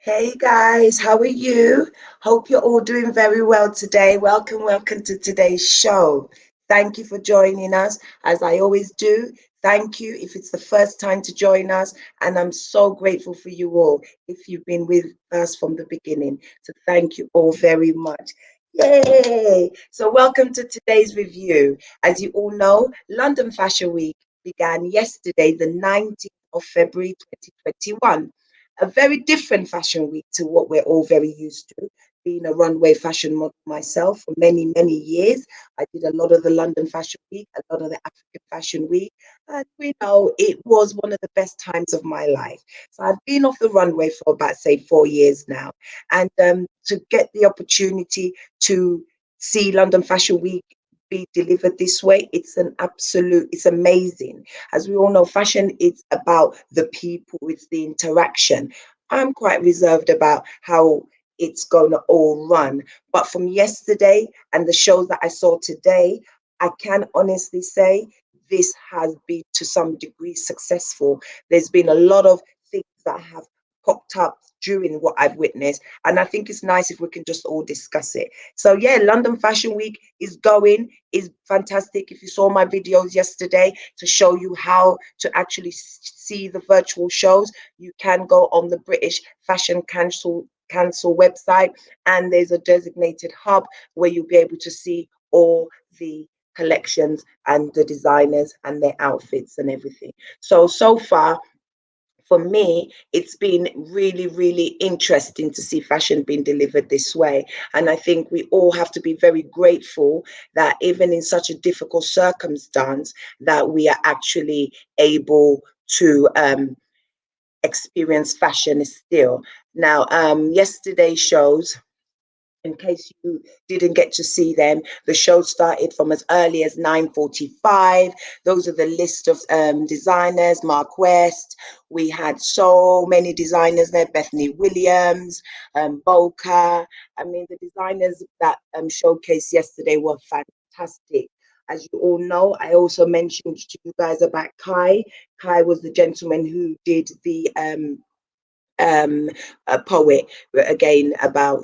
Hey guys, how are you? Hope you're all doing very well today. Welcome to today's show. Thank you for joining us. As I always do, thank you if it's the first time to join us. And I'm so grateful for you all if you've been with us from the beginning. So thank you all very much. Yay! So welcome to today's review. As you all know, London Fashion Week began yesterday, the 19th of February 2021. A very different fashion week to what we're all very used to. Being a runway fashion model myself for many, many years, I did a lot of the London Fashion Week, a lot of the African Fashion Week, and we know it was one of the best times of my life. So I've been off the runway for about, say, 4 years now, and to get the opportunity to see London Fashion Week be delivered this way, it's amazing. As we all know, fashion is about the people, it's the interaction. I'm quite reserved about how it's going to all run. But from yesterday and the shows that I saw today, I can honestly say this has been to some degree successful. There's been a lot of things that have popped up during what I've witnessed. And I think it's nice if we can just all discuss it. So yeah, London Fashion Week is fantastic. If you saw my videos yesterday to show you how to actually see the virtual shows, you can go on the British Fashion Council website, and there's a designated hub where you'll be able to see all the collections and the designers and their outfits and everything. So far for me, it's been really, really interesting to see fashion being delivered this way. And I think we all have to be very grateful that even in such a difficult circumstance, that we are actually able to experience fashion still. Now, yesterday's shows, in case you didn't get to see them, the show started from as early as 9:45. Those are the list of designers. Mark West, we had so many designers there. Bethany Williams, Boca. I mean, the designers that showcased yesterday were fantastic. As you all know, I also mentioned to you guys about Kai. Kai was the gentleman who did the um a poet, again, about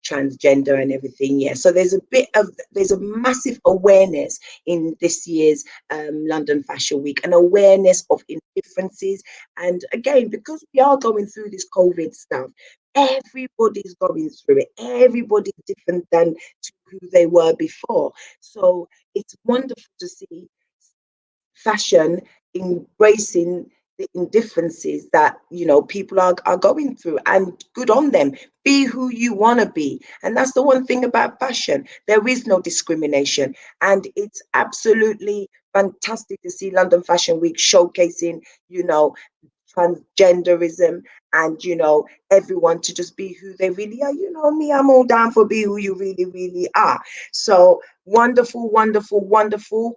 transgender and everything. Yeah, so there's a massive awareness in this year's London Fashion Week, an awareness of indifferences. And again, because we are going through this COVID stuff, everybody's going through it. Everybody's different than to who they were before. So it's wonderful to see fashion embracing the indifferences that people are going through, and good on them. Be who you want to be, and that's the one thing about fashion. There is no discrimination, and it's absolutely fantastic to see London Fashion Week showcasing transgenderism, and everyone to just be who they really are. Me, I'm all down for be who you really, really are. So wonderful, wonderful, wonderful.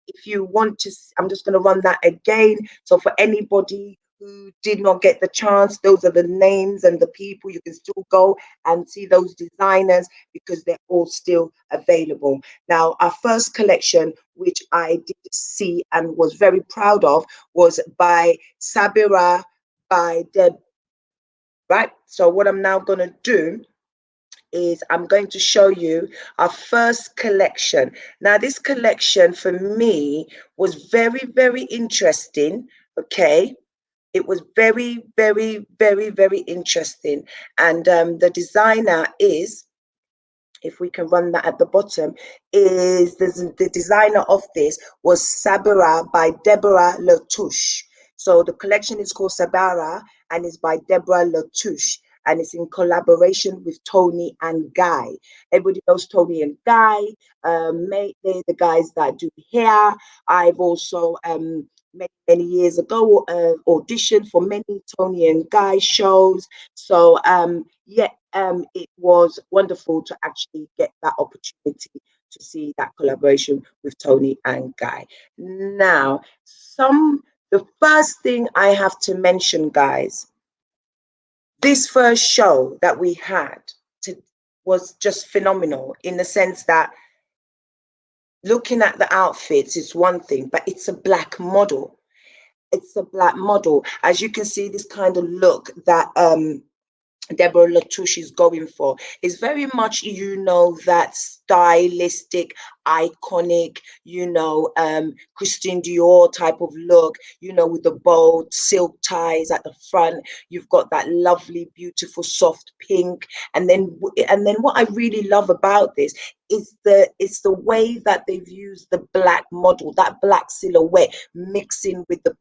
If you want to, I'm just going to run that again. So for anybody who did not get the chance, those are the names and the people. You can still go and see those designers because they're all still available. Now, our first collection, which I did see and was very proud of, was by Sabira by Deb. Right. So what I'm now going to do is I'm going to show you our first collection. Now, this collection for me was very, very interesting. Okay. It was very, very, very, very interesting. And the designer is, if we can run that at the bottom, is the designer of this was Sabira by Deborah Touche. So the collection is called Sabara and is by Deborah Touche, and it's in collaboration with Tony and Guy. Everybody knows Tony and Guy. They're the guys that do hair. I've also many years ago auditioned for many Tony and Guy shows. So yeah, it was wonderful to actually get that opportunity to see that collaboration with Tony and Guy. Now, the first thing I have to mention, guys, this first show that we had was just phenomenal, in the sense that looking at the outfits is one thing, but it's a black model. It's a black model. As you can see, this kind of look that Deborah Latouche is going for. Is very much, you know, that stylistic, iconic, you know, Christian Dior type of look, you know, with the bold silk ties at the front. You've got that lovely, beautiful, soft pink. And then what I really love about this is the way that they've used the black model, that black silhouette mixing with the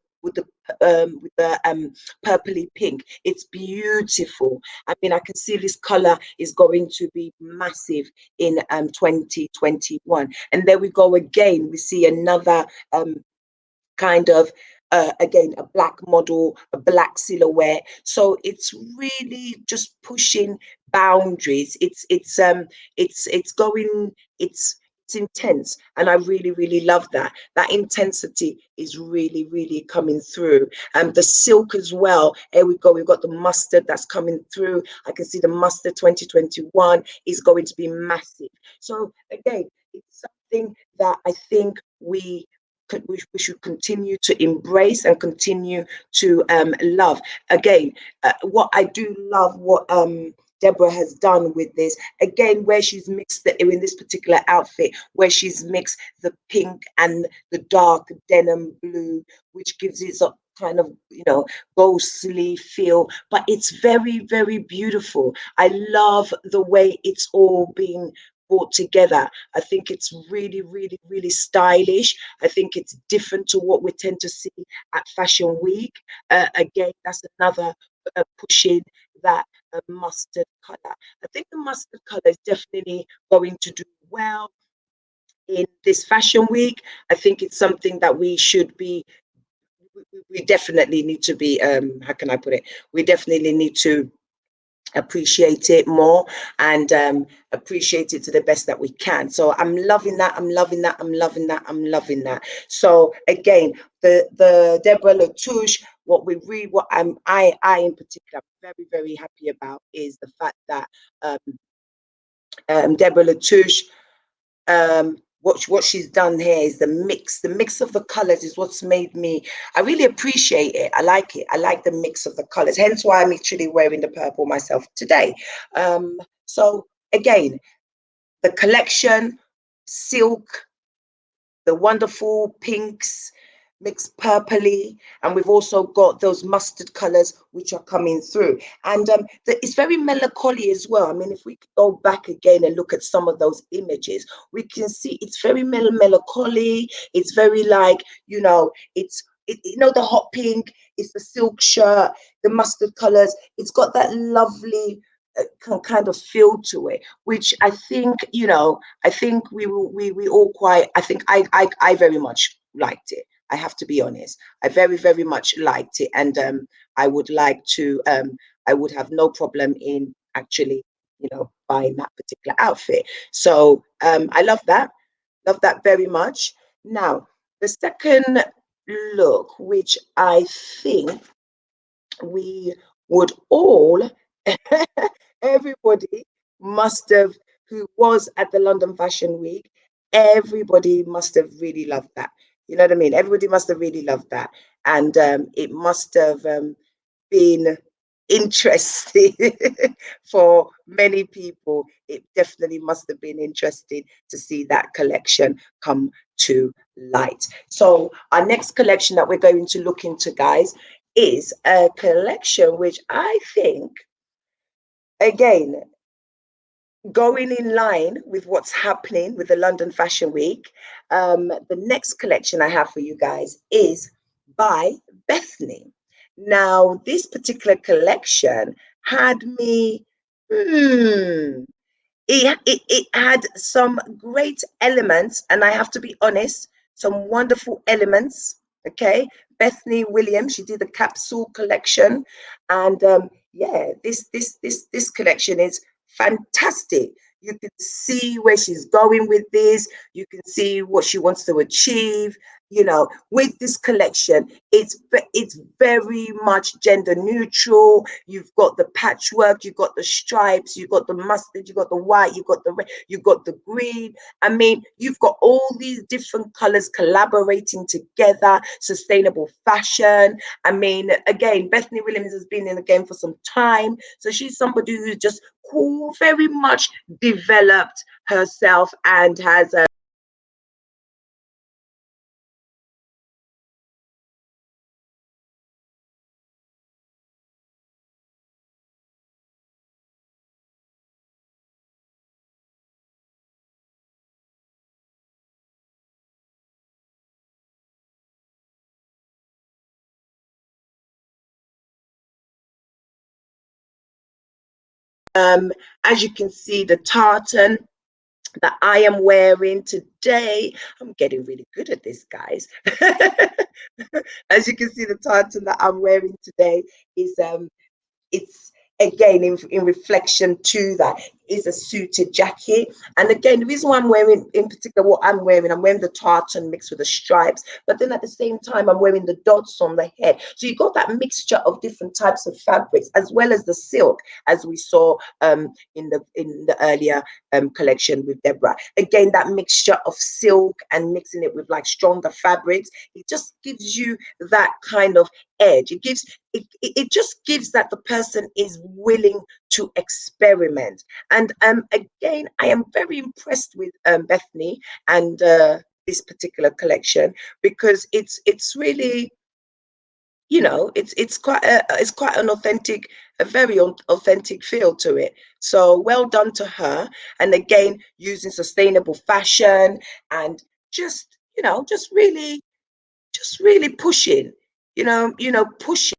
purpley pink. It's beautiful. I mean, I can see this color is going to be massive in 2021. And there we go again. We see another kind of again, a black model, a black silhouette. So it's really just pushing boundaries. It's going, it's intense, and I really, really love that. That intensity is really, really coming through. The silk as well. Here we go. We've got the mustard that's coming through. I can see the mustard 2021 is going to be massive. So again, it's something that I think we should continue to embrace and continue to love. Again, what I do love, what Deborah has done with this, again, where she's mixed in this particular outfit, where she's mixed the pink and the dark denim blue, which gives it a kind of, you know, ghostly feel, but it's very, very beautiful. I love the way it's all being brought together. I think it's really, really, really stylish. I think it's different to what we tend to see at Fashion Week. Again, that's another pushing that mustard color. I think the mustard color is definitely going to do well in this Fashion Week. I think it's something that we should be. We definitely need to be. How can I put it? We definitely need to appreciate it more, and appreciate it to the best that we can. So I'm loving that. I'm loving that. I'm loving that. I'm loving that. So again, the Deborah Latouche, what I in particular am very, very happy about is the fact that Deborah Latouche, what she's done here is the mix of the colors is what's made me, I really appreciate it. I like it. I like the mix of the colors, hence why I'm actually wearing the purple myself today. So again, the collection, silk, the wonderful pinks mixed purpley, and we've also got those mustard colors which are coming through, and it's very melancholy as well. I mean, if we go back again and look at some of those images, we can see it's very melancholy. It's very like, you know, you know, the hot pink, it's the silk shirt, the mustard colors. It's got that lovely kind of feel to it, which I think, you know, I think we all quite, I think I very much liked it. I have to be honest. I very, very much liked it, and I would like to. I would have no problem in actually, you know, buying that particular outfit. So I love that very much. Now, the second look, which I think we would all, everybody must have, who was at the London Fashion Week, everybody must have really loved that. You know what I mean? Everybody must have really loved that. And it must have been interesting for many people. It definitely must have been interesting to see that collection come to light. So our next collection that we're going to look into, guys, is a collection which I think, again, going in line with what's happening with the London Fashion Week, the next collection I have for you guys is by Bethany. Now, this particular collection had me, it had some great elements, and I have to be honest, some wonderful elements. Okay, Bethany Williams, she did the capsule collection, and yeah, this collection is fantastic. You can see where she's going with this. You can see what she wants to achieve. you know, with this collection, it's very much gender neutral. You've got the patchwork, you've got the stripes, you've got the mustard, you've got the white, you've got the red, you've got the green. I mean, you've got all these different colors collaborating together. Sustainable fashion. I mean, again, Bethany Williams has been in the game for some time, so she's somebody who's just cool, very much developed herself and has as you can see, the tartan that I am wearing today. I'm getting really good at this, guys. As you can see, the tartan that I'm wearing today is it's again in reflection to that is a suited jacket. And again, the reason why I'm wearing in particular what I'm wearing the tartan mixed with the stripes, but then at the same time I'm wearing the dots on the head, so you got that mixture of different types of fabrics as well as the silk, as we saw in the earlier collection with Deborah. Again, that mixture of silk and mixing it with like stronger fabrics, it just gives you that kind of edge. It just gives that the person is willing to experiment. And again, I am very impressed with Bethany and this particular collection, because it's really, you know, it's quite an authentic, a very authentic feel to it. So well done to her. And again, using sustainable fashion and just, you know, just really pushing, pushing.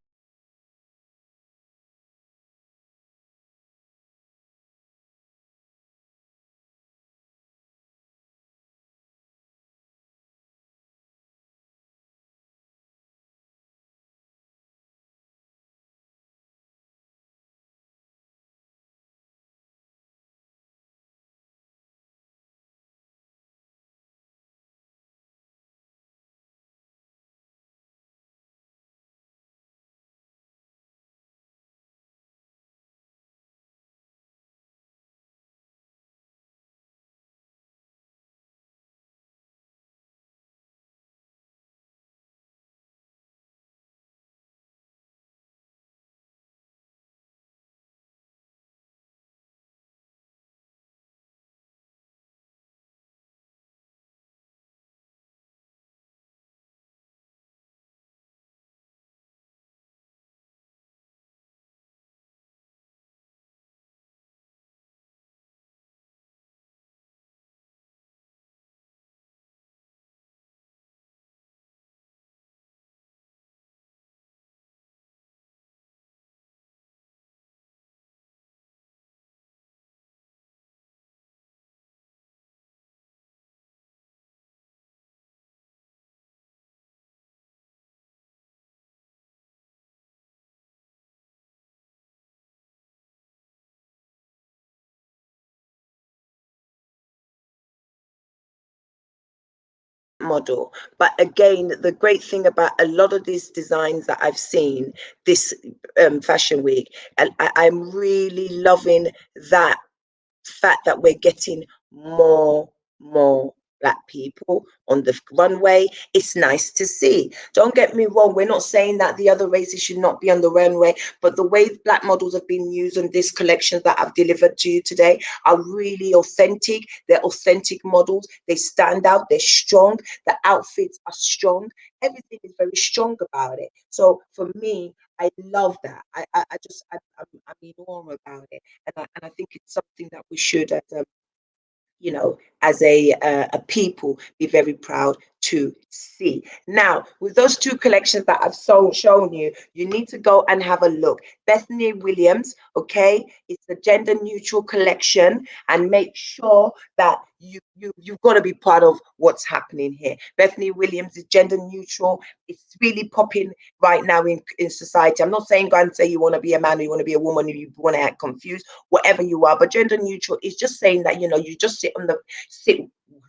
Model. But again, the great thing about a lot of these designs that I've seen this fashion week, and I'm really loving that fact that we're getting more black people on the runway. It's nice to see. Don't get me wrong, we're not saying that the other races should not be on the runway, but the way black models have been used in this collection that I've delivered to you today are really authentic. They're authentic models. They stand out. They're strong. The outfits are strong. Everything is very strong about it. So for me, I love that. I'm in awe about it, and I think it's something that we should, as a people, be very proud to see. Now, with those two collections that I've shown you, you need to go and have a look. Bethany Williams, okay, it's a gender neutral collection, and make sure that you've got to be part of what's happening here. Bethany Williams is gender neutral. It's really popping right now in society. I'm not saying go and say you want to be a man or you want to be a woman or you want to act confused, whatever you are, but gender neutral is just saying that, you just sit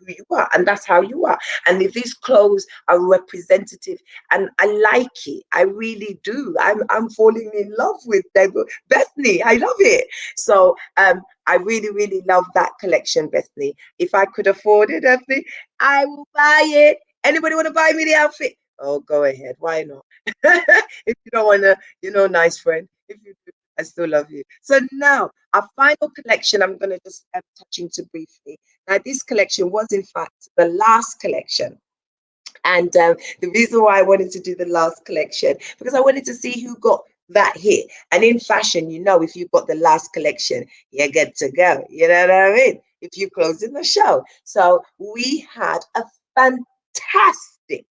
who you are, and that's how you are. And if these clothes are representative, and I like it, I really do. I'm falling in love with Deborah. Bethany, I love it. So I really, really love that collection, Bethany. If I could afford it, Bethany, I will buy it. Anybody want to buy me the outfit? Oh, go ahead. Why not? If you don't want to, nice friend. If you do, I still love you. So now, our final collection, I'm going to just touch into briefly. Now, this collection was, in fact, the last collection. And the reason why I wanted to do the last collection, because I wanted to see who got that hit. And in fashion, if you've got the last collection, you get to go. You know what I mean? If you're closing the show. So we had a fantastic,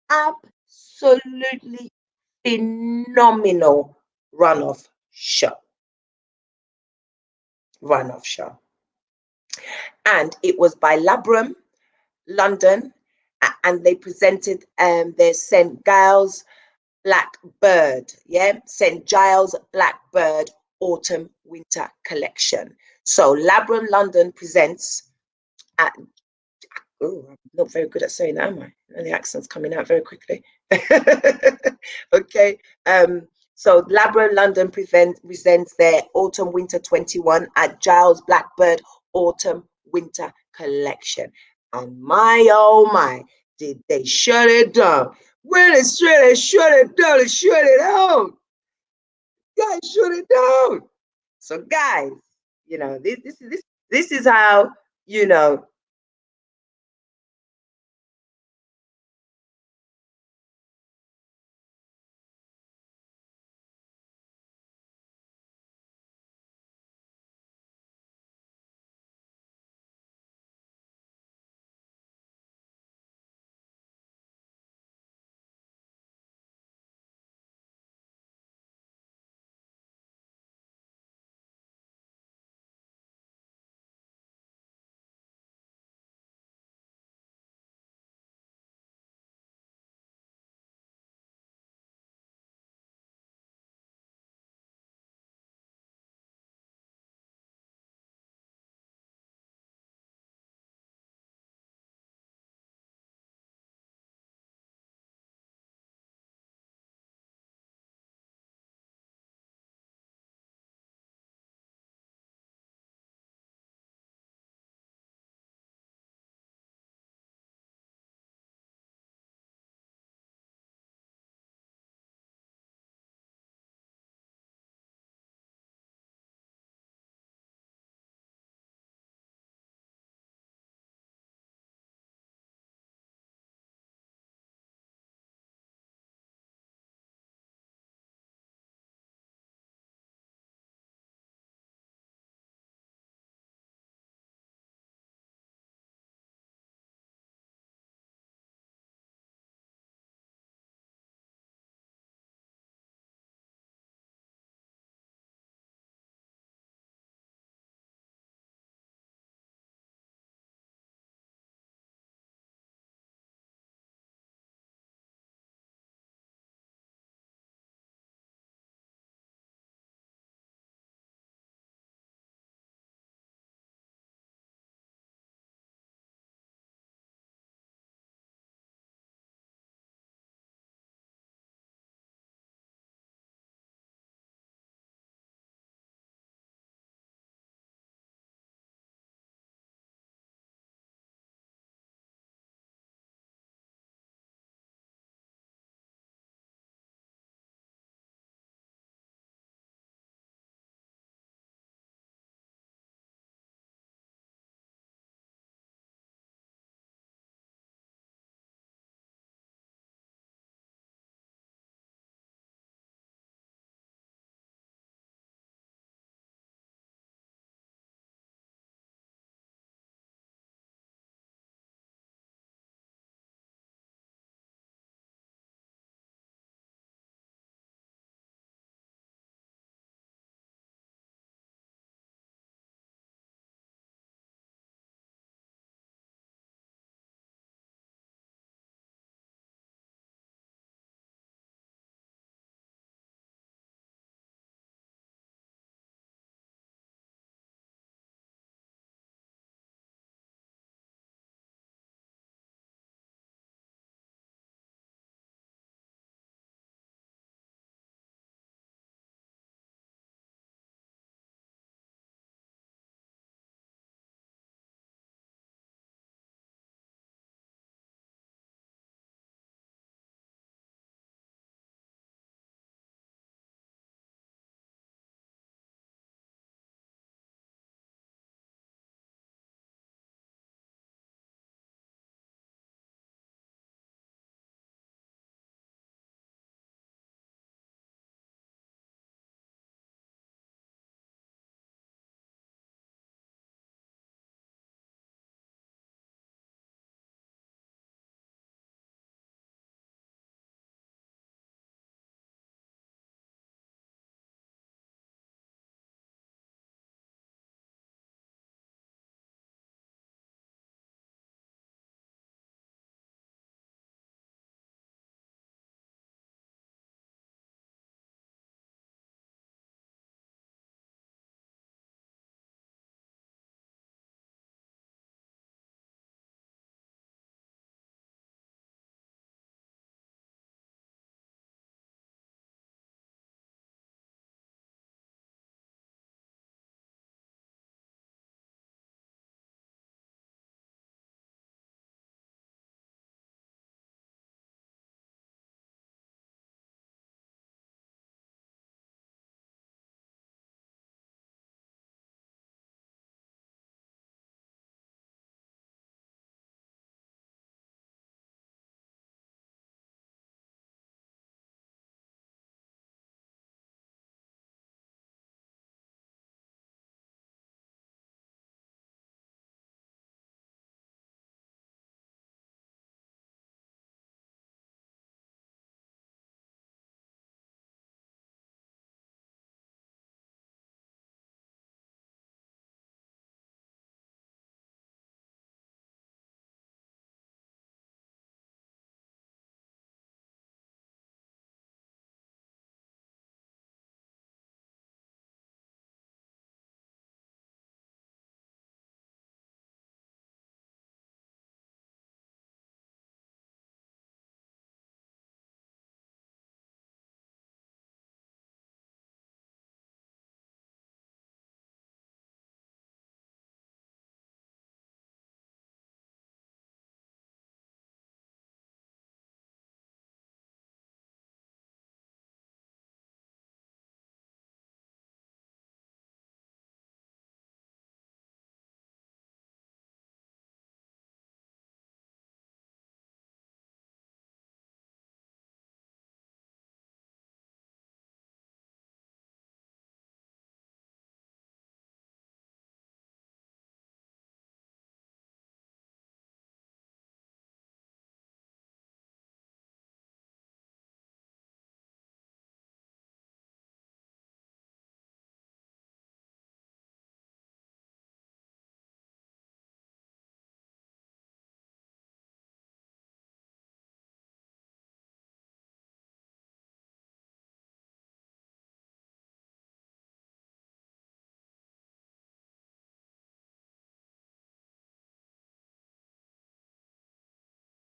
absolutely phenomenal runoff show. Runoff show. And it was by Labrum, London, and they presented their St. Giles Blackbird, St. Giles Blackbird Autumn Winter Collection. So Labrum London presents at oh, I'm not very good at saying that, am I? And the accent's coming out very quickly. Okay. So Labrum London presents their Autumn Winter 21 at Giles Blackbird Autumn Winter Collection. And my oh my, did they shut it down? When they shut it down, they shut it down. Guys, shut it down. So guys, this is how you know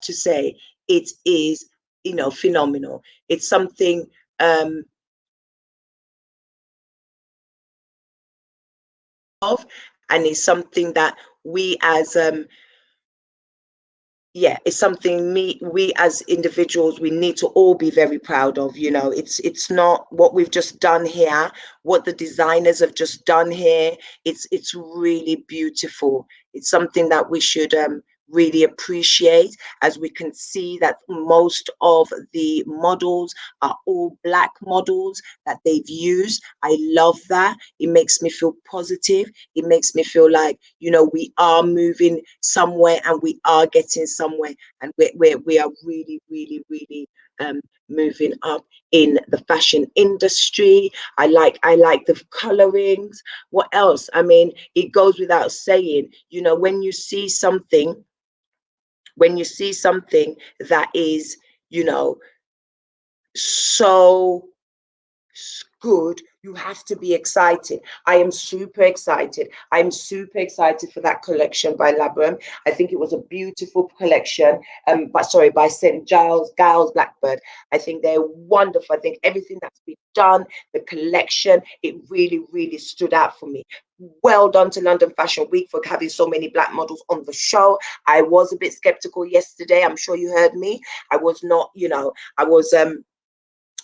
to say it is, phenomenal. It's something of, and it's something that we as it's something we as individuals, we need to all be very proud of. It's not what we've just done here, what the designers have just done here. It's really beautiful. It's something that we should really appreciate, as we can see that most of the models are all black models that they've used. I love that. It makes me feel positive. It makes me feel like, we are moving somewhere, and we are getting somewhere, and we are really, really, really moving up in the fashion industry. I like the colorings. What else? I mean, it goes without saying, when you see something that is, so good, you have to be excited. I am super excited. I'm super excited for that collection by Labrum. I think it was a beautiful collection. By St. Giles Blackbird. I think they're wonderful. I think everything that's been done, the collection, it really, really stood out for me. Well done to London Fashion Week for having so many black models on the show. I was a bit skeptical yesterday. I'm sure you heard me. I was not, I was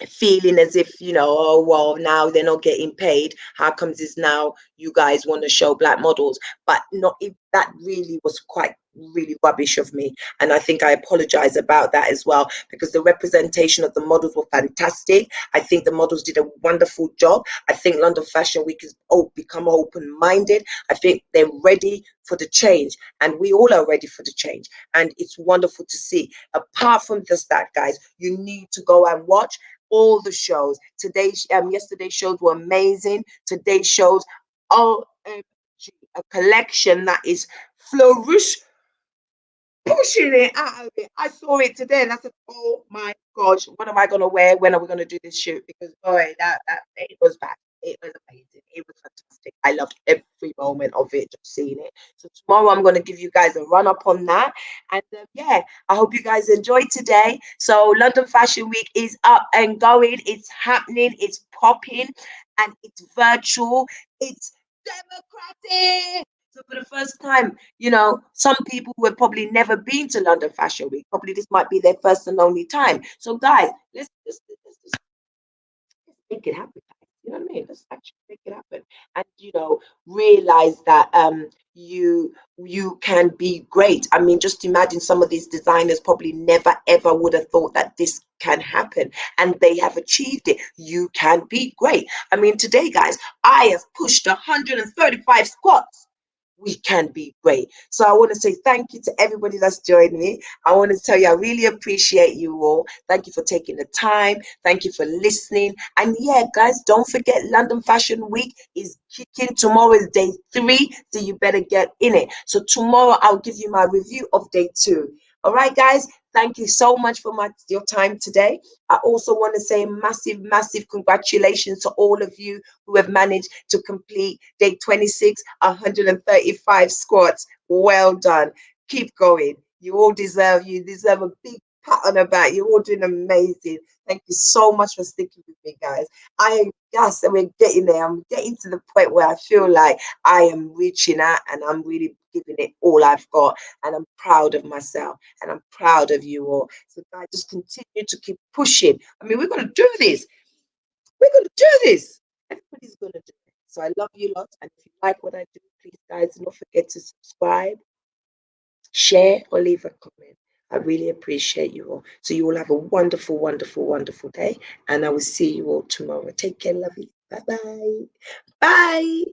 feeling as if, oh well, now they're not getting paid, how comes this now you guys want to show black models? But not if that really was quite really rubbish of me, and I think I apologize about that as well, because the representation of the models were fantastic. I think the models did a wonderful job. I think London Fashion Week has become open-minded. I think they're ready for the change, and we all are ready for the change, and it's wonderful to see. Apart from just that, guys, you need to go and watch all the shows. Yesterday's shows were amazing. Today's shows, OMG, a collection that is flourish, pushing it out of it. I saw it today and I said, oh my gosh, what am I going to wear? When are we going to do this shoot? Because boy, that it was bad. It was amazing. It was fantastic. I loved every moment of it, just seeing it. So tomorrow I'm going to give you guys a run up on that. And I hope you guys enjoyed today. So London Fashion Week is up and going. It's happening. It's popping, and it's virtual. It's democratic. So for the first time, some people who have probably never been to London Fashion Week, probably this might be their first and only time. So guys, let's make it happen. You know what I mean? Let's actually make it happen, and realize that you can be great. I mean, just imagine some of these designers probably never ever would have thought that this can happen, and they have achieved it. You can be great. I mean, today, guys, I have pushed 135 squats. We can be great. So I want to say thank you to everybody that's joined me. I want to tell you, I really appreciate you all. Thank you for taking the time. Thank you for listening. And guys, don't forget London Fashion Week is kicking. Tomorrow is day 3, so you better get in it. So tomorrow I'll give you my review of day 2. All right, guys, thank you so much for your time today. I also want to say massive, massive congratulations to all of you who have managed to complete day 26, 135 squats. Well done. Keep going. You deserve a big pat on the back. You're all doing amazing. Thank you so much for sticking with me, guys. Yes, we're getting there. I'm getting to the point where I feel like I am reaching out, and I'm really giving it all I've got, and I'm proud of myself, and I'm proud of you all. So guys, just continue to keep pushing. I mean, we're going to do this. We're going to do this. Everybody's going to do it. So I love you lots, and if you like what I do, please, guys, don't forget to subscribe, share, or leave a comment. I really appreciate you all. So you all have a wonderful, wonderful, wonderful day, and I will see you all tomorrow. Take care, love you. Bye-bye. Bye.